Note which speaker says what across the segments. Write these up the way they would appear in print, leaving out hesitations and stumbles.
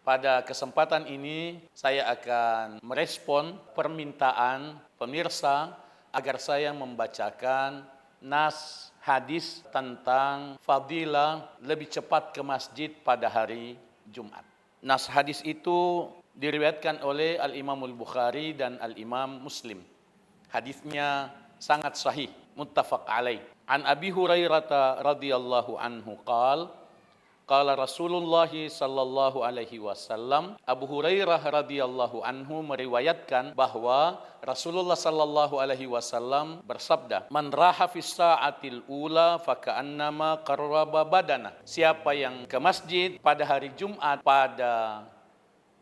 Speaker 1: Pada kesempatan ini saya akan merespon permintaan pemirsa agar saya membacakan nas hadis tentang fadilah lebih cepat ke masjid pada hari Jumat. Nas hadis itu diriwayatkan oleh Al-Imam Al-Bukhari dan Al-Imam Muslim. Hadisnya sangat sahih, muttafaq alaih. An Abi Hurairah radhiyallahu anhu qala Rasulullah sallallahu alaihi wasallam. Abu Hurairah radhiyallahu anhu meriwayatkan bahwa Rasulullah sallallahu alaihi wasallam bersabda, "Man raha fis sa'atil ula faka'annama qarraba badana." Siapa yang ke masjid pada hari Jumat pada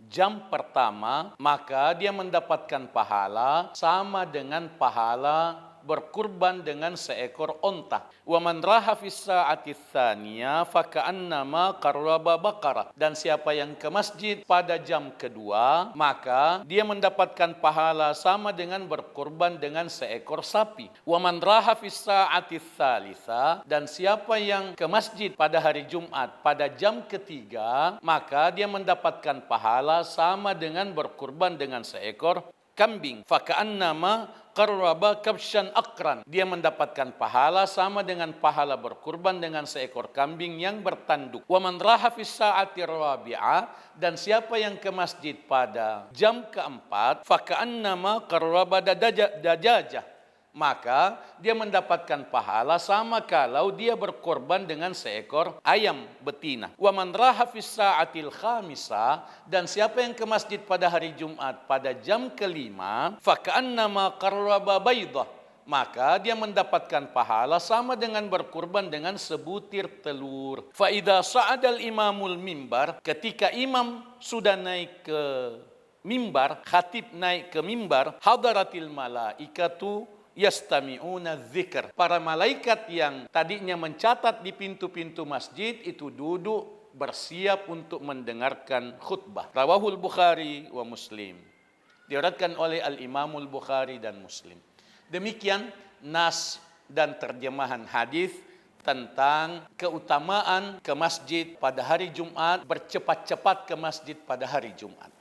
Speaker 1: jam pertama, maka dia mendapatkan pahala sama dengan pahala berkurban dengan seekor onta. Wa man raha fis sa'ati tsaniyah faka'annama qarraba baqarah. Dan siapa yang ke masjid pada jam kedua, maka dia mendapatkan pahala sama dengan berkurban dengan seekor sapi. Wa man raha fis sa'ati tsalitsah. Dan siapa yang ke masjid pada hari Jumat pada jam ketiga, maka dia mendapatkan pahala sama dengan berkurban dengan seekor kambing. Faka'annama qarraba kabshan akran. Dia mendapatkan pahala sama dengan pahala berkurban dengan seekor kambing yang bertanduk. Wa man raha fis sa'ati rabi'ah. Dan siapa yang ke masjid pada jam keempat, faka'annama qarraba dajajah. Maka dia mendapatkan pahala sama kalau dia berkorban dengan seekor ayam betina. Wa man raha fis sa'atil khamisah. Dan siapa yang ke masjid pada hari Jumat pada jam kelima, faka'annama qarraba baydah. Maka dia mendapatkan pahala sama dengan berkurban dengan sebutir telur. Fa idza sa'adal imamul mimbar. Ketika imam sudah naik ke mimbar, khatib naik ke mimbar, hadaratil malaikatu yastami'una dzikr. Para malaikat yang tadinya mencatat di pintu-pintu masjid itu duduk bersiap untuk mendengarkan khutbah. Rawahul Bukhari wa Muslim. Diriwayatkan oleh Al-Imamul Bukhari dan Muslim. Demikian nas dan terjemahan hadis tentang keutamaan ke masjid pada hari Jumat, bercepat-cepat ke masjid pada hari Jumat.